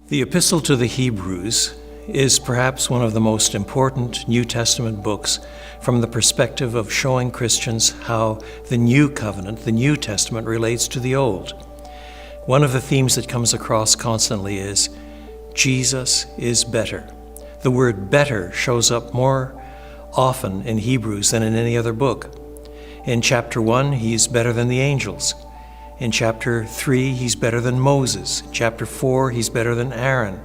The Epistle to the Hebrews is perhaps one of the most important New Testament books from the perspective of showing Christians how the New Covenant, the New Testament, relates to the Old. One of the themes that comes across constantly is Jesus is better. The word better shows up more often in Hebrews than in any other book. In chapter 1, he's better than the angels. In chapter 3, he's better than Moses. In chapter 4, he's better than Aaron,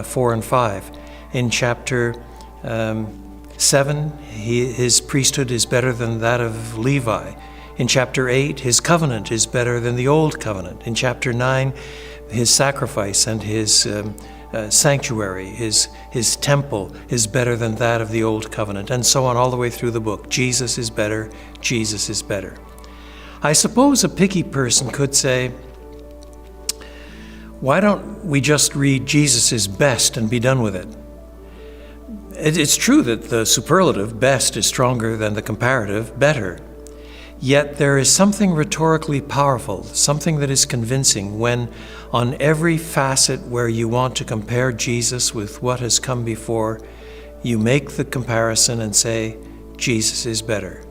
4 and 5. In chapter 7, his priesthood is better than that of Levi. In chapter 8, his covenant is better than the old covenant. In chapter 9, his sacrifice and his sanctuary, his temple is better than that of the old covenant, and so on all the way through the book. Jesus is better, Jesus is better. I suppose a picky person could say, why don't we just read Jesus is best and be done with it? It's true that the superlative best is stronger than the comparative better. Yet there is something rhetorically powerful, something that is convincing when on every facet where you want to compare Jesus with what has come before, you make the comparison and say, Jesus is better.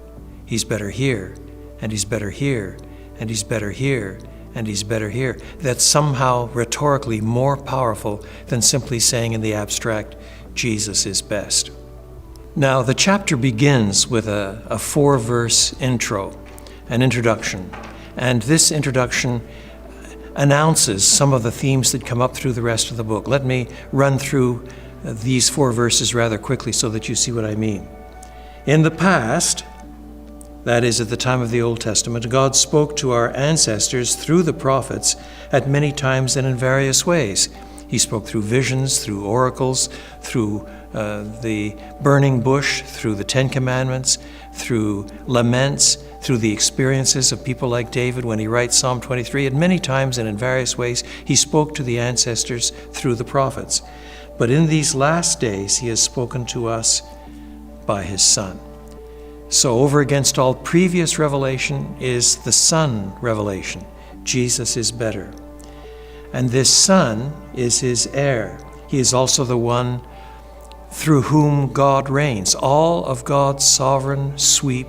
He's better here, and he's better here, and he's better here, and he's better here. That's somehow rhetorically more powerful than simply saying in the abstract, Jesus is best. Now, the chapter begins with a 4-verse intro, an introduction. And this introduction announces some of the themes that come up through the rest of the book. Let me run through these 4 verses rather quickly so that you see what I mean. In the past, that is, at the time of the Old Testament, God spoke to our ancestors through the prophets at many times and in various ways. He spoke through visions, through oracles, through the burning bush, through the 10 Commandments, through laments, through the experiences of people like David when he writes Psalm 23. And many times and in various ways, he spoke to the ancestors through the prophets. But in these last days, he has spoken to us by his Son. So over against all previous revelation is the Son revelation. Jesus is better. And this Son is his heir. He is also the one through whom God reigns. All of God's sovereign sweep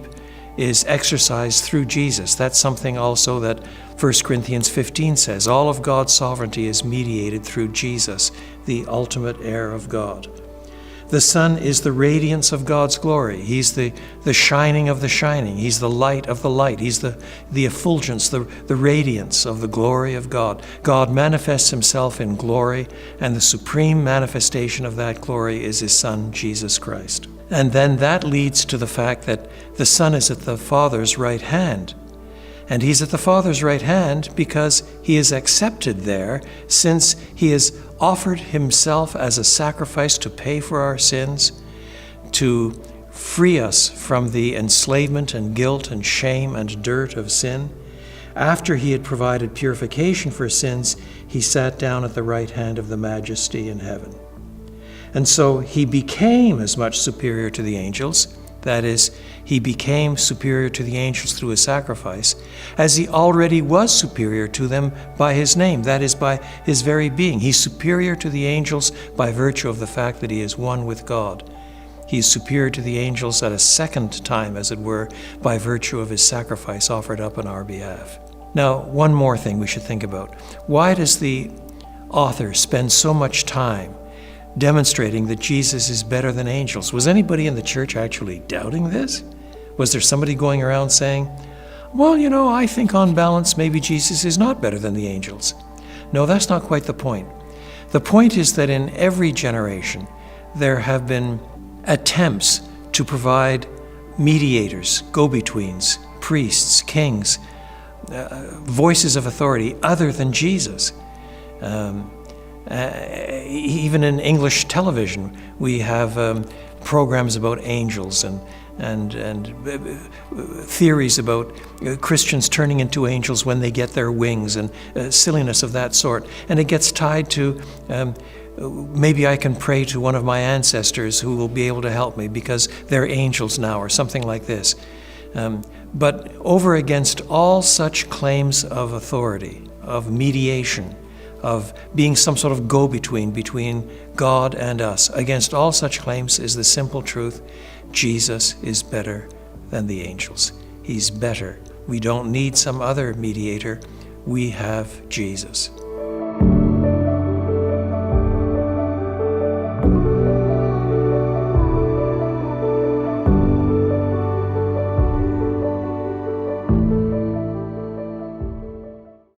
is exercised through Jesus. That's something also that 1 Corinthians 15 says. All of God's sovereignty is mediated through Jesus, the ultimate heir of God. The Son is the radiance of God's glory. He's the shining of the shining. He's the light of the light. He's the effulgence, the radiance of the glory of God. God manifests himself in glory, and the supreme manifestation of that glory is his Son, Jesus Christ. And then that leads to the fact that the Son is at the Father's right hand. And he's at the Father's right hand because he is accepted there, since he has offered himself as a sacrifice to pay for our sins, to free us from the enslavement and guilt and shame and dirt of sin. After he had provided purification for sins, he sat down at the right hand of the Majesty in heaven. And so he became as much superior to the angels, that is, he became superior to the angels through his sacrifice, as he already was superior to them by his name, that is, by his very being. He's superior to the angels by virtue of the fact that he is one with God. He is superior to the angels at a second time, as it were, by virtue of his sacrifice offered up on our behalf. Now, one more thing we should think about. Why does the author spend so much time demonstrating that Jesus is better than angels? Was anybody in the church actually doubting this? Was there somebody going around saying, well, I think on balance maybe Jesus is not better than the angels? No, that's not quite the point. The point is that in every generation there have been attempts to provide mediators, go-betweens, priests, kings, voices of authority other than Jesus. Even in English television, we have programs about angels and theories about Christians turning into angels when they get their wings and silliness of that sort. And it gets tied to maybe I can pray to one of my ancestors who will be able to help me because they're angels now, or something like this. But over against all such claims of authority, of mediation, of being some sort of go-between between God and us. Against all such claims is the simple truth: Jesus is better than the angels. He's better. We don't need some other mediator. We have Jesus.